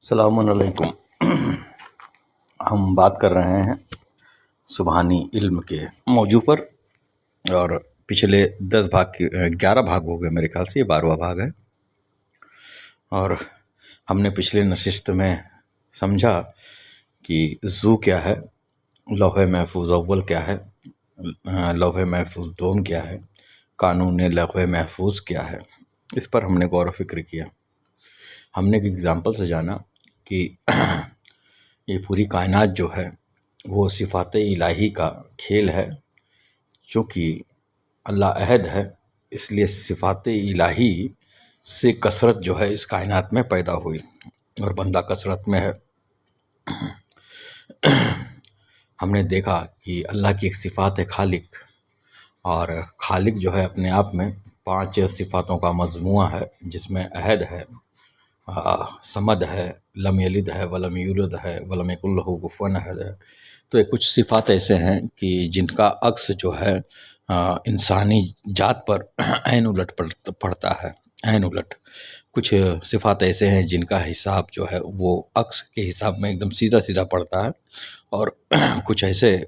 अस्सलामुअलैकुम। हम बात कर रहे हैं सुबहानी इल्म के मौजू पर। और पिछले 10 भाग के 11 भाग हो गए, मेरे ख्याल से ये 12वां भाग है। और हमने पिछले नशिस्त में समझा कि ज़ू क्या है, लौहे महफूज अव्वल क्या है, लौहे महफूज दोम क्या है, कानून लौहे महफूज क्या है। इस पर हमने गौर व फिक्र किया। हमने एक एग्ज़ाम्पल से जाना कि ये पूरी कायनात जो है वो सिफ़ात इलाही का खेल है। चूँकि अल्लाह अहद है, इसलिए सिफ़ात इलाही से कसरत जो है इस कायनात में पैदा हुई और बंदा कसरत में है। हमने देखा कि अल्लाह की एक सिफ़ात है खालिक, और खालिक जो है अपने आप में 5 सिफ़ातों का मजमूआ है, जिसमें अहद है, समद है, लम यलिद है, वलम यूलद है, वलम यकुल लहू कुफुवन अहद है। तो ये कुछ सिफ़ात ऐसे हैं कि जिनका अक्स जो है इंसानी जात पर ऐन उलट पड़ता है, ऐन उलट। कुछ सिफ़ात ऐसे हैं जिनका हिसाब जो है वो अक्स के हिसाब में एकदम सीधा सीधा पड़ता है, और कुछ ऐसे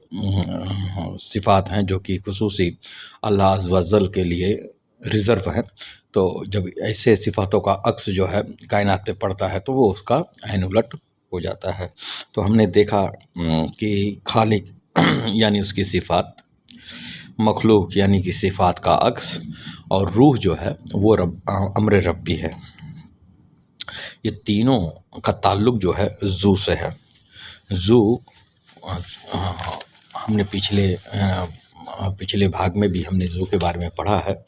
सिफ़ात हैं जो कि खुसूसी अल्लाह अज़्ज़ व जल के लिए रिज़र्व हैं। तो जब ऐसे सिफ़ातों का अक्स जो है कायनात पे पड़ता है तो वो उसका ऐन उलट हो जाता है। तो हमने देखा कि खालिक यानी उसकी सिफ़ात, मखलूक यानी कि सिफ़ात का अक्स, और रूह जो है वो अम्र रब्बी है। ये तीनों का ताल्लुक़ जो है ज़ू से है। ज़ू हमने पिछले भाग में भी हमने ज़ू के बारे में पढ़ा है।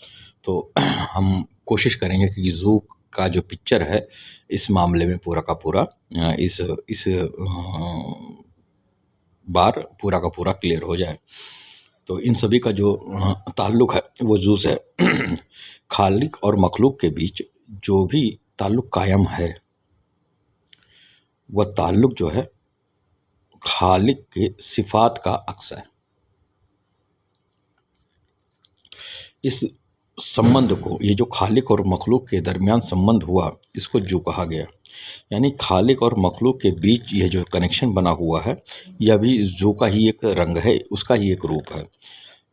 तो हम कोशिश करेंगे कि ज़ू का जो पिक्चर है इस मामले में पूरा का पूरा इस बार पूरा का पूरा क्लियर हो जाए। तो इन सभी का जो ताल्लुक़ है वो ज़ू से है। खालिक और मखलूक के बीच जो भी ताल्लुक़ कायम है वह ताल्लुक़ जो है खालिक के सिफ़ात का अक्स है। इस संबंध को, ये जो खालिक और मखलूक के दरमियान संबंध हुआ, इसको जू कहा गया। यानी खालिक और मखलूक के बीच ये जो कनेक्शन बना हुआ है यह भी जू का ही एक रंग है, उसका ही एक रूप है।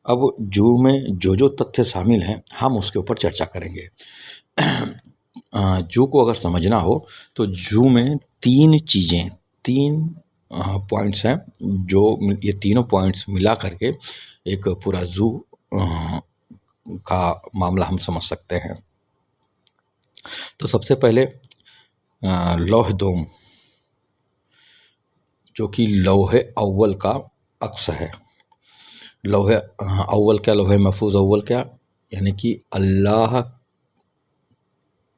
अब जू में जो जो तथ्य शामिल हैं हम उसके ऊपर चर्चा करेंगे। जू को अगर समझना हो तो जू में 3 चीज़ें, 3 पॉइंट्स हैं, जो ये तीनों पॉइंट्स मिला करके एक पूरा जू का मामला हम समझ सकते हैं। तो सबसे पहले लौह दोम, जो कि लौहे अव्वल का अक्स है। लौहे अव्वल क्या, लौहे महफूज अव्वल क्या, यानी कि अल्लाह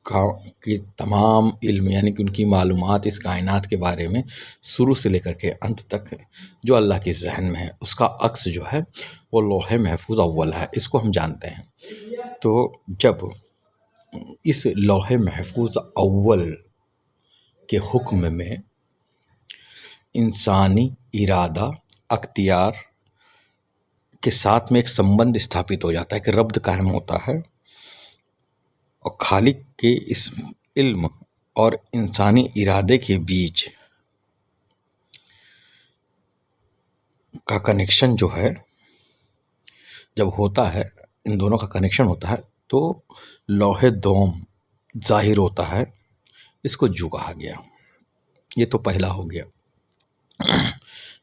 की तमाम इल्म, यानी कि उनकी मालूमात इस कायनात के बारे में शुरू से लेकर के अंत तक है, जो अल्लाह के ज़हन में है, उसका अक्स जो है वो लौहे महफूज अव्वल है। इसको हम जानते हैं। तो जब इस लौहे महफूज अव्वल के हुक्म में इंसानी इरादा, अख्तियार के साथ में एक संबंध स्थापित हो जाता है, कि रब्त कायम होता है, और खालिक के इस इल्म और इंसानी इरादे के बीच का कनेक्शन जो है जब होता है, इन दोनों का कनेक्शन होता है, तो लौहे दोम ज़ाहिर होता है। इसको जू कहा गया। ये तो पहला हो गया,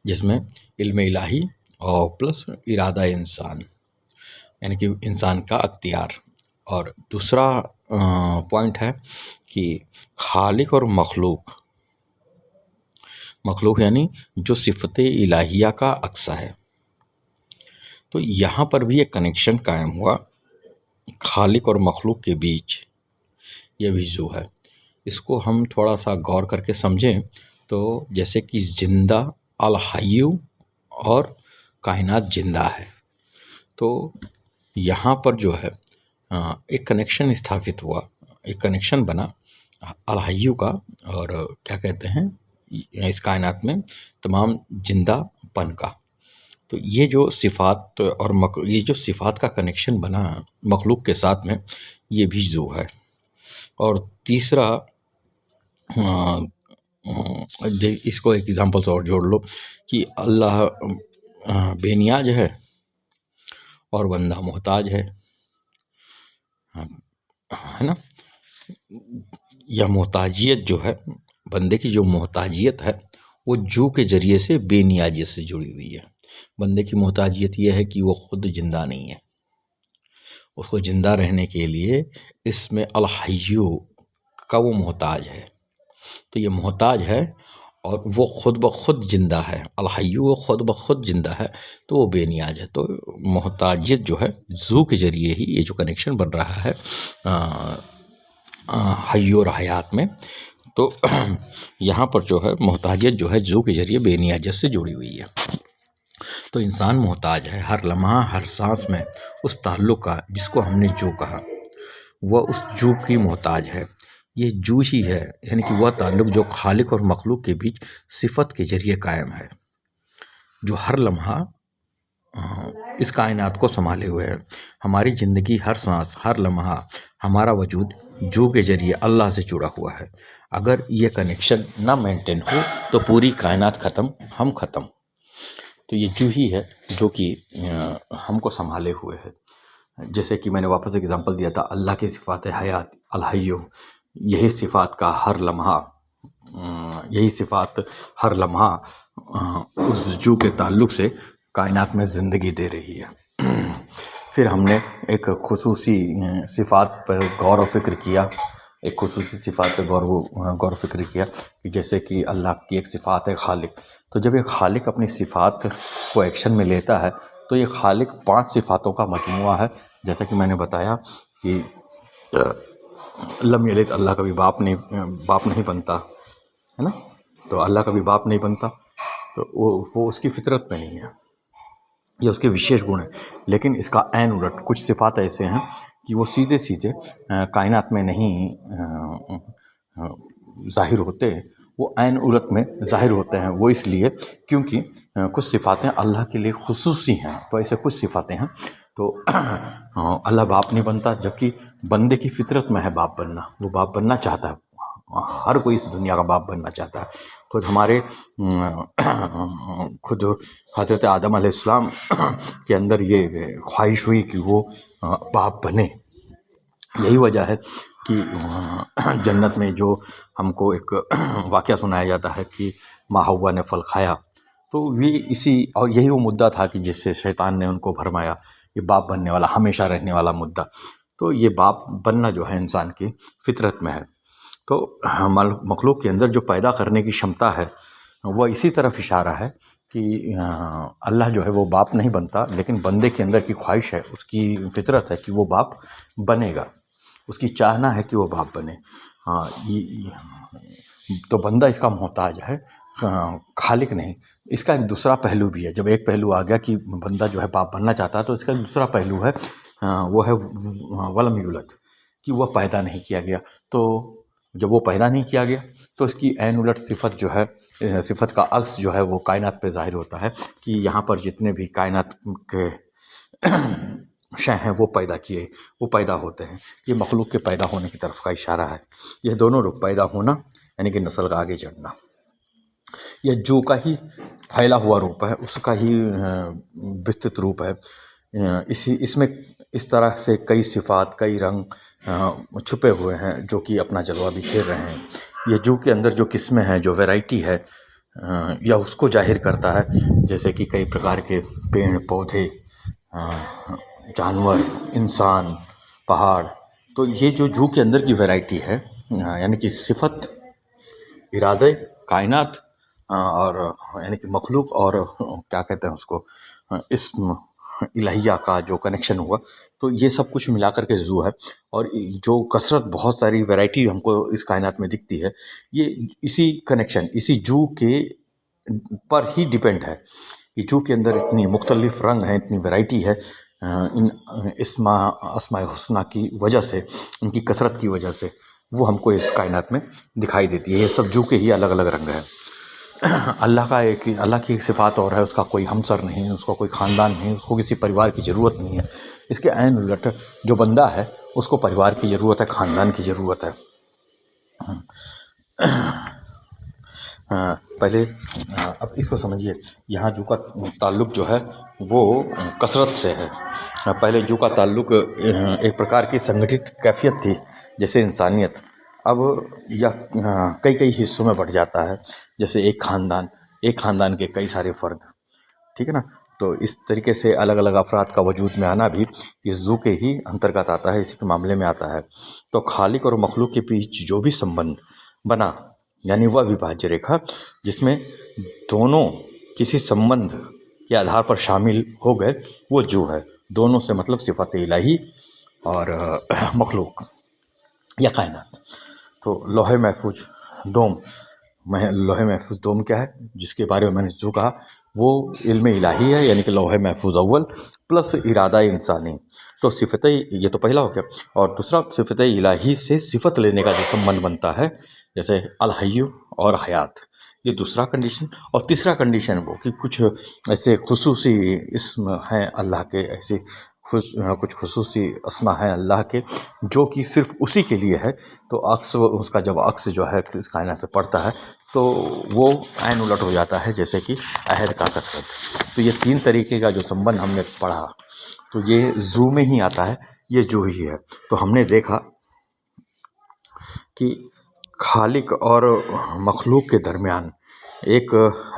जिसमें इल्म इलाही और प्लस इरादा इंसान, यानी कि इंसान का अख्तियार। और दूसरा पॉइंट है कि खालिक और मखलूक, मखलूक यानी जो सिफ़त इलाहिया का अक्सा है। तो यहाँ पर भी एक कनेक्शन कायम हुआ खालिक और मखलूक के बीच, ये भी जो है इसको हम थोड़ा सा गौर करके समझें तो जैसे कि जिंदा अल हय्यु और कायनात जिंदा है, तो यहाँ पर जो है एक कनेक्शन स्थापित हुआ, एक कनेक्शन बना अल हय्यु का, और क्या कहते हैं इस कायनात में तमाम जिंदापन का। तो ये जो सिफ़ात और ये जो सिफ़ात का कनेक्शन बना मखलूक के साथ में, ये भी जो है। और तीसरा इसको एक एग्जांपल से और जोड़ लो कि अल्लाह बेनियाज है और बंदा मोहताज है ना। यह मोहताजियत जो है, बंदे की जो मोहताजियत है वो जू के ज़रिए से बेनियाजियत से जुड़ी हुई है। बंदे की मोहताजियत यह है कि वो खुद जिंदा नहीं है, उसको जिंदा रहने के लिए इसमें अल-हय्यु का वो मोहताज है। तो ये मोहताज है और वो खुद ब खुद जिंदा है, अल-हय्यु वो खुद ब खुद जिंदा है, तो वो बेनियाज है। तो मोहताजियत जो है जू के ज़रिए ही ये जो कनेक्शन बन रहा है हय्यो और हयात में, तो यहाँ पर जो है मोहताजियत जो है जू के ज़रिए बेनियाजियत से जुड़ी हुई है। तो इंसान मोहताज है हर लम्हा हर सांस में उस ताल्लुक़ का जिसको हमने जू कहा, वह उस जू की मोहताज है। ये जू ही है, यानी कि वह ताल्लुक़ जो खालिक और मखलूक के बीच सिफत के ज़रिए कायम है, जो हर लम्हा इस कायनात को संभाले हुए है। हमारी ज़िंदगी हर सांस हर लम्हा हमारा वजूद जू के ज़रिए अल्लाह से जुड़ा हुआ है। अगर ये कनेक्शन ना मेंटेन हो तो पूरी कायनात ख़त्म, हम ख़त्म। तो ये जू ही है जो कि हमको संभाले हुए है। जैसे कि मैंने वापस एग्जांपल दिया था, अल्लाह की सिफ़ात हयात अल-हय्यु, यही सिफ़ात का हर लम्हा यही सिफ़ात हर लम्हा उस जू के ताल्लुक़ से कायनात में ज़िंदगी दे रही है। फिर हमने एक खुसूसी सिफ़ात पर गौर व फ़िक्र किया, एक खुसूसी सिफ़ात पर गौर फ़िक्र किया कि जैसे कि अल्लाह की एक सिफ़ात है खालिक। तो जब ये खालिक अपनी सिफ़ात को एक्शन में लेता है तो ये खालिक 5 सिफ़ातों का मजमुआ है। जैसा कि मैंने बताया कि लम यलिद, अल्लाह कभी बाप नहीं बनता है ना, तो अल्लाह कभी बाप नहीं बनता, तो वो उसकी फितरत में नहीं है, ये उसके विशेष गुण है। लेकिन इसका ऐन उलट कुछ सिफ़ात ऐसे हैं कि वो सीधे सीधे कायनात में नहीं ज़ाहिर होते, वो ऐन उलट में ज़ाहिर होते हैं। वो इसलिए क्योंकि कुछ सिफ़ातें अल्लाह के लिए खुसूसी हैं। तो ऐसे कुछ सिफ़ातें हैं, तो अल्लाह बाप नहीं बनता, जबकि बंदे की फितरत में है बाप बनना, वो बाप बनना चाहता है। हर कोई इस दुनिया का बाप बनना चाहता है। खुद हमारे खुद हज़रत आदम अलैहिस्सलाम के अंदर ये ख्वाहिश हुई कि वो बाप बने। यही वजह है कि जन्नत में जो हमको एक वाक़या सुनाया जाता है कि माँ हव्वा ने फल खाया, तो ये इसी और यही वो मुद्दा था कि जिससे शैतान ने उनको भरमाया, ये बाप बनने वाला हमेशा रहने वाला मुद्दा। तो ये बाप बनना जो है इंसान की फितरत में है। तो मखलूक के अंदर जो पैदा करने की क्षमता है वह इसी तरफ इशारा है कि अल्लाह जो है वो बाप नहीं बनता, लेकिन बंदे के अंदर की ख्वाहिश है, उसकी फितरत है कि वो बाप बनेगा, उसकी चाहना है कि वो बाप बने। तो बंदा इसका मोहताज है, खालिक नहीं। इसका एक दूसरा पहलू भी है। जब एक पहलू आ गया कि बंदा जो है बाप बनना चाहता है, तो इसका दूसरा पहलू है, वो है वलम यूलद, कि वह पैदा नहीं किया गया। तो जब वो पैदा नहीं किया गया तो इसकी ऐन उलट सिफत जो है, सिफत का अक्स जो है वो कायनात पे ज़ाहिर होता है कि यहाँ पर जितने भी कायनात के शय हैं वो पैदा होते हैं। ये मखलूक के पैदा होने की तरफ का इशारा है। यह दोनों रूप, पैदा होना यानी कि नस्ल का आगे चढ़ना, यह जो का ही फैला हुआ रूप है, उसका ही विस्तृत रूप है। इसमें इस तरह से कई सिफ़ात, कई रंग छुपे हुए हैं जो कि अपना जलवा बिखेर रहे हैं। ये जू के अंदर जो किस्में हैं, जो वैरायटी है, या उसको जाहिर करता है। जैसे कि कई प्रकार के पेड़ पौधे, जानवर, इंसान, पहाड़। तो ये जो जू के अंदर की वैरायटी है, यानी कि सिफत, इरादे, कायनात और यानी कि मखलूक और क्या कहते हैं उसको, इस्म इलाहिया का जो कनेक्शन हुआ, तो ये सब कुछ मिलाकर के जू है। और जो कसरत, बहुत सारी वैरायटी हमको इस कायनात में दिखती है, ये इसी कनेक्शन, इसी जू के पर ही डिपेंड है कि जू के अंदर इतनी मुख्तलिफ रंग हैं, इतनी वैरायटी है, इन अस्माए हुस्ना की वजह से, इनकी कसरत की वजह से वो हमको इस कायनात में दिखाई देती है। ये सब जू के ही अलग अलग रंग हैं। अल्लाह की एक सिफ़ात और है, उसका कोई हमसर नहीं है, उसका कोई ख़ानदान नहीं, उसको किसी परिवार की ज़रूरत नहीं है। इसके ऐन उलट जो बंदा है उसको परिवार की ज़रूरत है, ख़ानदान की ज़रूरत है। पहले अब इसको समझिए, यहाँ जू का ताल्लुक़ जो है वो कसरत से है। पहले जू का ताल्लुक़ एक प्रकार की संगठित कैफियत थी, जैसे इंसानियत। अब यह कई कई हिस्सों में बँट जाता है, जैसे एक ख़ानदान के कई सारे फ़र्द, ठीक है ना। तो इस तरीके से अलग अलग अफराद का वजूद में आना भी इस जू के ही अंतर्गत आता है, इसी के मामले में आता है। तो खालिक और मखलूक के बीच जो भी संबंध बना, यानी वह अविभाज्य रेखा जिसमें दोनों किसी संबंध के आधार पर शामिल हो गए, वो जू है। दोनों से मतलब सिफ़ात इलाही और मखलूक या कायनात। तो लौहे महफूज दोम, लौहे महफूज दोम क्या है, जिसके बारे में मैंने जो कहा वो इल्म इलाही है, यानी कि लौहे महफूज अव्वल प्लस इरादा इंसानी। तो सिफ़त, ये तो पहला हो गया। और दूसरा सिफ़त इलाही से सिफ़त लेने का जो संबंध बनता है, जैसे अल हय्यु और हयात, ये दूसरा कंडीशन। और तीसरा कंडीशन वो कि कुछ ऐसे खुसूसी इस्म हैं अल्लाह के, ऐसे कुछ खुसूसी अस्मा हैं अल्लाह के जो कि सिर्फ़ उसी के लिए है। तो अक्स, उसका जब अक्स जो है इस कायनात पे पड़ता है तो वो ऐन उलट हो जाता है, जैसे कि अहद का कसरत। तो ये तीन तरीके का जो संबंध हमने पढ़ा, तो ये जू में ही आता है, ये जू ही है। तो हमने देखा कि खालिक और मखलूक के दरमियान एक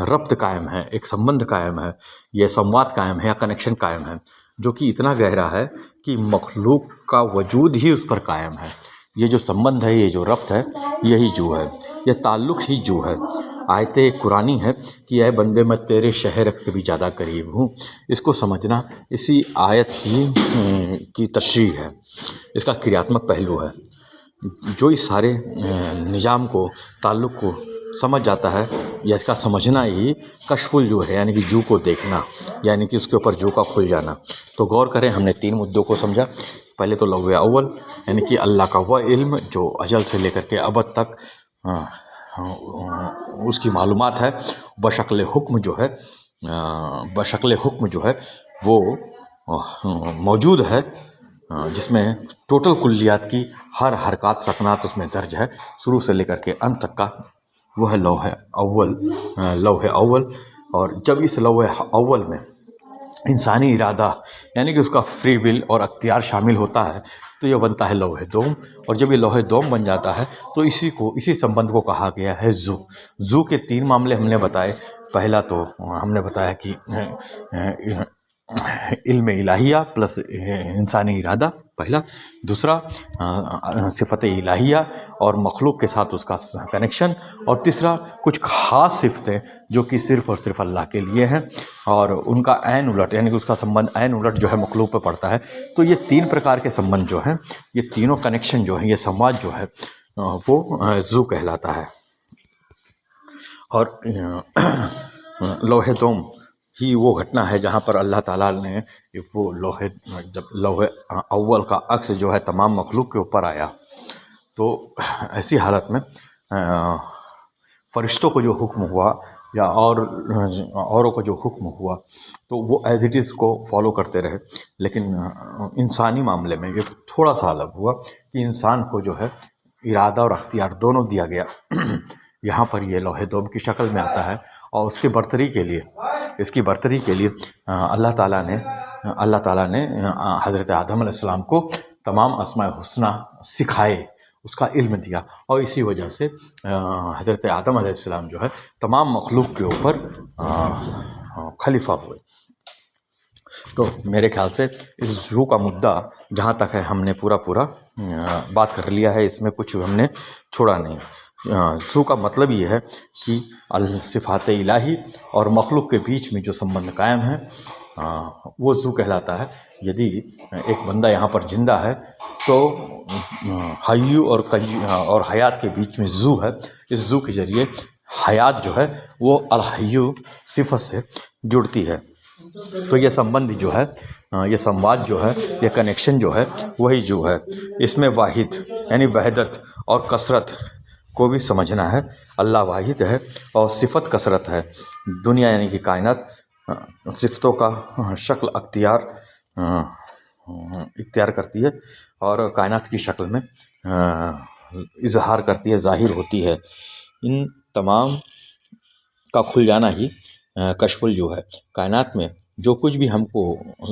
रब्त कायम है, एक संबंध कायम है, ये संवाद कायम है या कनेक्शन कायम है, जो कि इतना गहरा है कि मखलूक का वजूद ही उस पर कायम है। ये जो संबंध है, ये जो रब्त है, यही जू है, ये ताल्लुक़ ही जू है। आयते कुरानी है कि ऐ बंदे मैं तेरे शहर से भी ज़्यादा करीब हूँ। इसको समझना इसी आयत की तशरीह है, इसका क्रियात्मक पहलू है। जो इस सारे निज़ाम को, ताल्लुक़ को समझ जाता है, या इसका समझना ही कशफुल जू है, यानी कि जू को देखना, यानी कि उसके ऊपर जू का खुल जाना। तो गौर करें, हमने तीन मुद्दों को समझा। पहले तो लौह अव्वल, यानी कि अल्लाह का वह इल्म जो अजल से लेकर के अबद तक उसकी मालूमात है, बशक्ल हुक्म जो है, बशक्ल हुक्म जो है वो मौजूद है, जिसमें टोटल कुल्लियात की हर हरकत सकनात उसमें दर्ज है, शुरू से लेकर के अंत तक का। वो है लौह अव्वल, लौह अव्वल। और जब इस लौह अव्वल में इंसानी इरादा, यानी कि उसका फ्री विल और अख्तियार शामिल होता है, तो ये बनता है लौह दोम। और जब ये लौह दोम बन जाता है तो इसी संबंध को कहा गया है जू। जू के तीन मामले हमने बताए। पहला तो हमने बताया कि इल्म इलाहिया प्लस इंसानी इरादा, पहला। दूसरा सिफ़त इलाहिया और मखलूक के साथ उसका कनेक्शन। और तीसरा कुछ ख़ास सिफ़तें जो कि सिर्फ़ और सिर्फ अल्लाह के लिए हैं, और उनका ऐन उलट, यानी कि उसका संबंध ऐन उलट जो है मखलूक पे पड़ता है। तो ये तीन प्रकार के संबंध जो हैं, ये तीनों कनेक्शन जो हैं, ये संवाद जो है वो जू कहलाता है। और लौह दोम ही वो घटना है जहाँ पर अल्लाह ताला ने वो जब लौह अव्वल का अक्स जो है तमाम मखलूक के ऊपर आया, तो ऐसी हालत में फरिश्तों को जो हुक्म हुआ या औरों को जो हुक्म हुआ, तो वो एज इट इज़ को फॉलो करते रहे। लेकिन इंसानी मामले में ये थोड़ा सा अलग हुआ कि इंसान को जो है इरादा और अख्तियार दोनों दिया गया। यहाँ पर ये लौह दोम की शक्ल में आता है। और उसकी बर्तरी के लिए, इसकी बर्तरी के लिए अल्लाह ताला ने हज़रत आदम अलैहिस्सलाम को तमाम अस्माए हुस्ना सिखाए, उसका इल्म दिया। और इसी वजह से हज़रत आदम अलैहिस्सलाम जो है तमाम मखलूक के ऊपर खलीफा हुए। तो मेरे ख्याल से इस जू का मुद्दा जहाँ तक है हमने पूरा बात कर लिया है, इसमें कुछ हमने छोड़ा नहीं। जू का मतलब ये है कि सिफ़ात इलाही और मखलूक के बीच में जो संबंध कायम है, वो जू कहलाता है। यदि एक बंदा यहाँ पर जिंदा है तो हय्यु और हयात के बीच में जू है। इस जू के ज़रिए हयात जो है वो अल हय्यु सिफ़त से जुड़ती है। तो ये संबंध जो है, ये संवाद जो है, ये कनेक्शन जो है, वही जू है। इसमें वाहिद यानी वहदत और कसरत को भी समझना है। अल्लाह वाहिद है और सिफ़त कसरत है। दुनिया यानी कि कायनात सिफ़तों का शक्ल इख्तियार करती है और कायनात की शक्ल में इजहार करती है, ज़ाहिर होती है। इन तमाम का खुल जाना ही कशफुल जो है। कायनात में जो कुछ भी हमको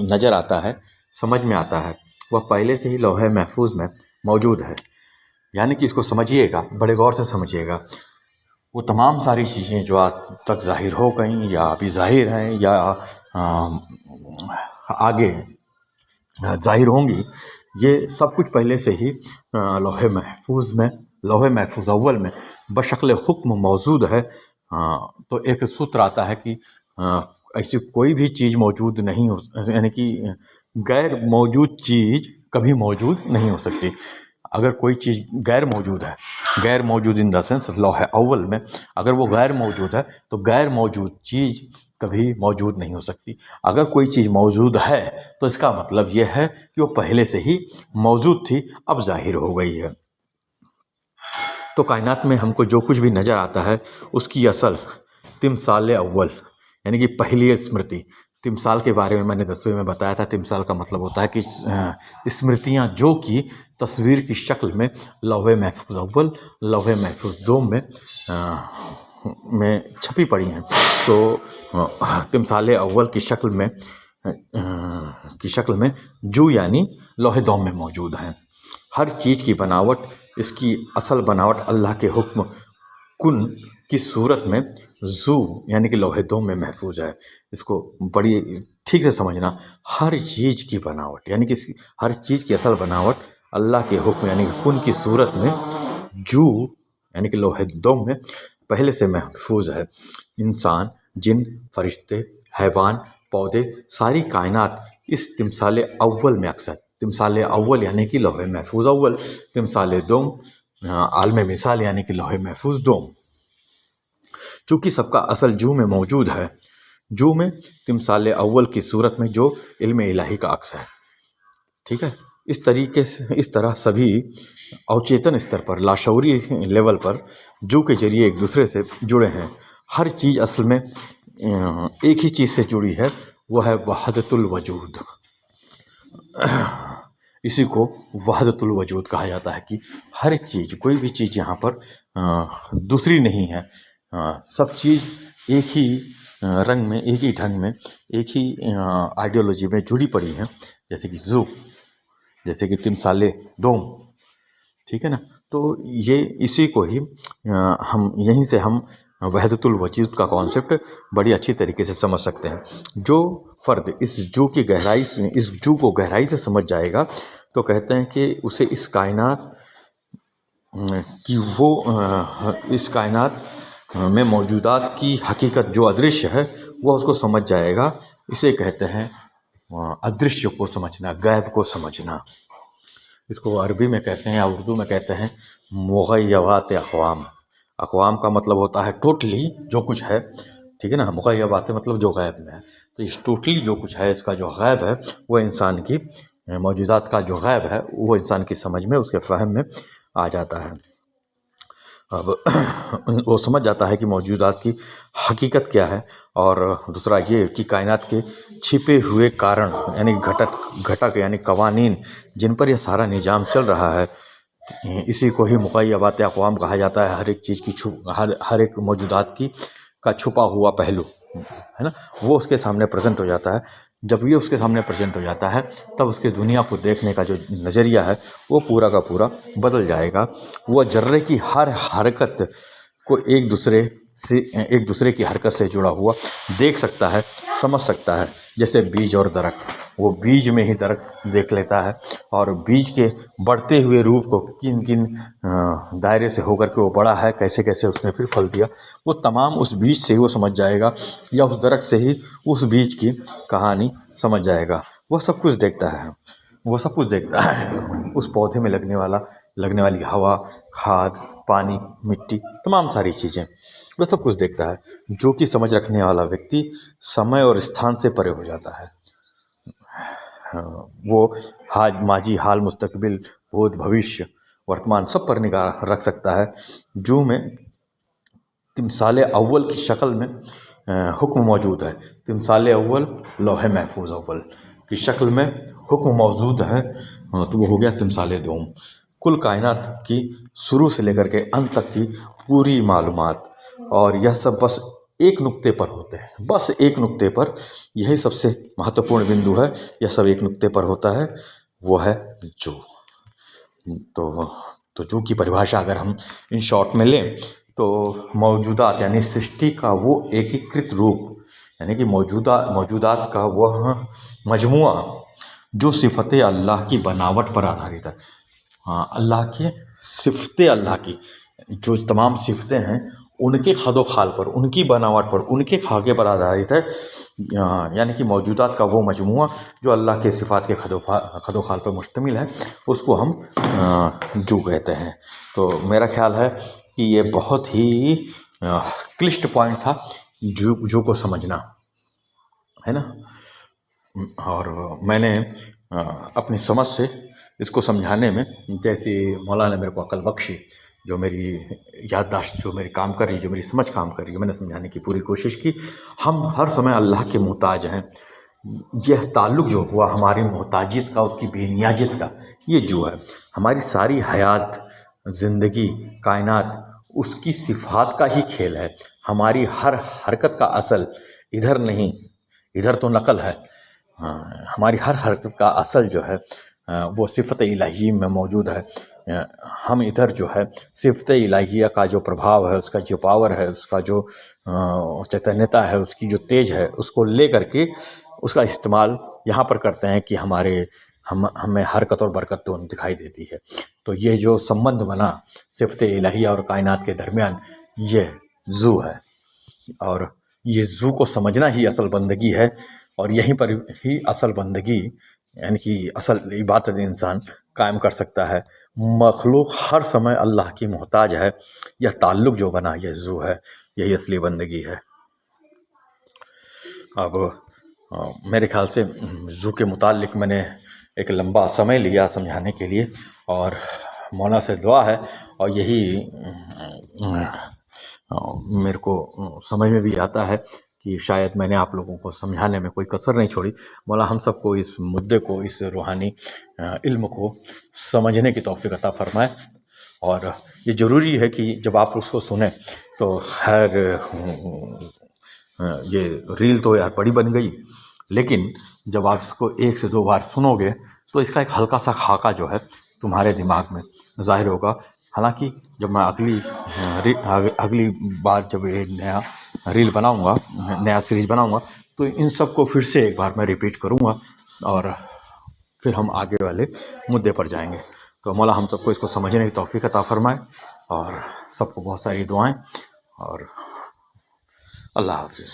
नज़र आता है, समझ में आता है, वह पहले से ही लौहे महफूज में मौजूद है। यानी कि इसको समझिएगा, बड़े गौर से समझिएगा। वो तमाम सारी चीज़ें जो आज तक ज़ाहिर हो गई या अभी ज़ाहिर हैं या आगे ज़ाहिर होंगी, ये सब कुछ पहले से ही लौहे महफूज में, लौहे महफूज अव्वल में बशक्ल हुक्म मौजूद है। तो एक सूत्र आता है कि ऐसी कोई भी चीज़ मौजूद नहीं हो, यानी कि गैर मौजूद चीज़ कभी मौजूद नहीं हो सकती। अगर कोई चीज़ गैर मौजूद है, गैर मौजूद इन द सेंस लौहे अव्वल में अगर वो गैर मौजूद है तो गैर मौजूद चीज़ कभी मौजूद नहीं हो सकती। अगर कोई चीज़ मौजूद है तो इसका मतलब ये है कि वो पहले से ही मौजूद थी, अब ज़ाहिर हो गई है। तो कायनात में हमको जो कुछ भी नज़र आता है उसकी असल तिमसाल अव्वल, यानी कि पहली स्मृति। तिमसाल के बारे में मैंने 10वीं में बताया था। तिमसाल का मतलब होता है कि स्मृतियाँ जो कि तस्वीर की शक्ल में लौहे महफूज अव्वल, लौहे महफूज दो में छपी पड़ी हैं। तो तिमसाल अव्वल की शक्ल में जू यानी लौहे दौम में मौजूद हैं। हर चीज़ की बनावट, इसकी असल बनावट अल्लाह के हुक्म कुन की सूरत में जू यानी कि लौहे दो में महफूज है। इसको बड़ी ठीक से समझना। हर चीज़ की बनावट यानी कि हर चीज़ की असल बनावट अल्लाह के हुक्म यानी कि कुन की सूरत में जू यानी कि लौहे दो में पहले से महफूज है। इंसान, जिन, फरिश्ते, हैवान, पौधे, सारी कायनात इस तिमसाल अव्वल में अक्सर, तिमसाल अव्वल यानी कि लौहे महफूज अव्वल, तिमसाल दोम आलम मिसाल यानी कि लौहे महफूज दोम। चूँकि सबका असल जू में मौजूद है, जू में तिमसाल अव्वल की सूरत में जो इल्म इलाही का अक्स है। ठीक है, इस तरीके से, इस तरह सभी अवचेतन स्तर पर, लाशऊरी लेवल पर जू के जरिए एक दूसरे से जुड़े हैं। हर चीज़ असल में एक ही चीज़ से जुड़ी है, वह है वहदतुल वजूद। इसी को वहदतुल वजूद कहा जाता है कि हर चीज़, कोई भी चीज़ यहाँ पर दूसरी नहीं है। सब चीज़ एक ही रंग में, एक ही ढंग में, एक ही आइडियोलॉजी में जुड़ी पड़ी हैं। जैसे कि जू, जैसे कि तिमसाले दोम, ठीक है ना। तो ये इसी को ही हम यहीं से हम वहदतुल वजूद का कॉन्सेप्ट बड़ी अच्छी तरीके से समझ सकते हैं। जो फ़र्द इस जू की गहराई, इस जू को गहराई से समझ जाएगा तो कहते हैं कि उसे इस कायनात की इस कायनात में मौजूदात की हकीकत जो अदृश्य है वह उसको समझ जाएगा। इसे कहते हैं अदृश्य को समझना, गैब को समझना। इसको अरबी में कहते हैं या उर्दू में कहते हैं मुग़य्यबात अक़वाम। अक़वाम का मतलब होता है टोटली जो कुछ है, ठीक है ना। मुग़य्यबात मतलब जो गैब में है। तो इस टोटली जो कुछ है, इसका जो गैब है वो इंसान की मौजूदात का जो गैब है वो इंसान की समझ में, उसके फ़हम में आ जाता है। अब वो समझ जाता है कि मौजूदात की हकीकत क्या है। और दूसरा ये कि कायनात के छिपे हुए कारण यानी घटक यानी कवानीन जिन पर यह सारा निज़ाम चल रहा है, इसी को ही मुग़य्यबात अक़वाम कहा जाता है। हर एक चीज़ की हर एक मौजूदात की का छुपा हुआ पहलू है ना, वो उसके सामने प्रेजेंट हो जाता है। जब ये उसके सामने प्रेजेंट हो जाता है तब उसके दुनिया को देखने का जो नज़रिया है वो पूरा का पूरा बदल जाएगा। वो जर्रे की हर हरकत को एक दूसरे की हरकत से जुड़ा हुआ देख सकता है, समझ सकता है। जैसे बीज और दरख्त, वो बीज में ही दरख्त देख लेता है और बीज के बढ़ते हुए रूप को किन किन दायरे से होकर के वो बड़ा है, कैसे कैसे उसने फिर फल दिया, वो तमाम उस बीज से ही वो समझ जाएगा, या उस दरख्त से ही उस बीज की कहानी समझ जाएगा। वो सब कुछ देखता है, वो सब कुछ देखता है। उस पौधे में लगने वाली हवा, खाद, पानी, मिट्टी, तमाम सारी चीज़ें, वो सब कुछ देखता है। जो कि समझ रखने वाला व्यक्ति समय और स्थान से परे हो जाता है। वो माजी, हाल, मुस्तकबिल, भूत, भविष्य, वर्तमान सब पर निगाह रख सकता है। जो में तिमसाल अव्वल की शक्ल में हुक्म मौजूद है। तिमसाल अव्वल लौहे महफूज अव्वल की शक्ल में हुक्म मौजूद है, तो वो हो गया तिमसाल दोम। कुल कायनात की शुरू से लेकर के अंत तक की पूरी मालूमात, और यह सब बस एक नुक्ते पर होते हैं, बस एक नुक्ते पर। यही सबसे महत्वपूर्ण बिंदु है, यह सब एक नुक्ते पर होता है, वो है जो। तो जो की परिभाषा अगर हम इन शॉर्ट में लें तो मौजूदात यानी सृष्टि का वो एकीकृत रूप, यानी कि मौजूदात का वह मजमुआ जो सिफ़तें अल्लाह की बनावट पर आधारित है। हाँ, अल्लाह की सिफ़तें, अल्लाह की जो तमाम सिफ़तें हैं उनके खदोखाल पर, उनकी बनावट पर, उनके खाके पर आधारित है। यानी कि मौजूदात का वो मजमुआ जो अल्लाह के सिफ़ात के खदोखाल पर मुश्तमिल है, उसको हम जो कहते हैं। तो मेरा ख्याल है कि ये बहुत ही क्लिष्ट पॉइंट था जो को समझना, है ना। और मैंने अपनी समझ से इसको समझाने में, जैसे मौलाना ने मेरे को अकल बख्शी, जो मेरी याददाश्त जो मेरी काम कर रही है, जो मेरी समझ काम कर रही है, मैंने समझाने की पूरी कोशिश की। हम हर समय अल्लाह के मोहताज हैं। यह ताल्लुक़ जो हुआ हमारी मोहताजियत का, उसकी बेनियाजियत का, ये जो है हमारी सारी हयात, ज़िंदगी, कायनात उसकी सिफ़ात का ही खेल है। हमारी हर हरकत का असल इधर नहीं, इधर तो नकल है। हमारी हर हरकत का असल जो है वो सिफ़त इलाही में मौजूद है। हम इधर जो है सिफ़त इलाहिया का जो प्रभाव है, उसका जो पावर है, उसका जो चैतन्यता है, उसकी जो तेज है, उसको ले करके उसका इस्तेमाल यहाँ पर करते हैं कि हमें हरकत और बरकत दोनों दिखाई देती है। तो ये जो संबंध बना सिफ़त इलाहिया और कायनात के दरमियान, ये ज़ू है, और ये ज़ू को समझना ही असल बंदगी है। और यहीं पर ही असल बंदगी यानी कि असल इबादत इंसान कायम कर सकता है। मखलूक हर समय अल्लाह की मोहताज है। यह ताल्लुक़ जो बना, यह ज़ू है, यही असली बंदगी है। अब मेरे ख्याल से ज़ू के मुताल्लिक़ मैंने एक लंबा समय लिया समझाने के लिए, और मौला से दुआ है, और यही मेरे को समझ में भी आता है कि शायद मैंने आप लोगों को समझाने में कोई कसर नहीं छोड़ी। मौला हम सबको इस मुद्दे को, इस रूहानी इल्म को समझने की तौफ़ीक़ अता फ़रमाए। और ये ज़रूरी है कि जब आप उसको सुने तो खैर ये रील तो यार बड़ी बन गई, लेकिन जब आप इसको 1 से 2 बार सुनोगे तो इसका एक हल्का सा खाका जो है तुम्हारे दिमाग में ज़ाहिर होगा। हालांकि जब मैं अगली बार जब ये नया रील बनाऊंगा, नया सीरीज़ बनाऊंगा, तो इन सब को फिर से एक बार मैं रिपीट करूंगा, और फिर हम आगे वाले मुद्दे पर जाएंगे। तो मौला हम सबको इसको समझने की तौफ़ीक़ अता फ़रमाए, और सबको बहुत सारी दुआएं, और अल्लाह हाफ़िज़।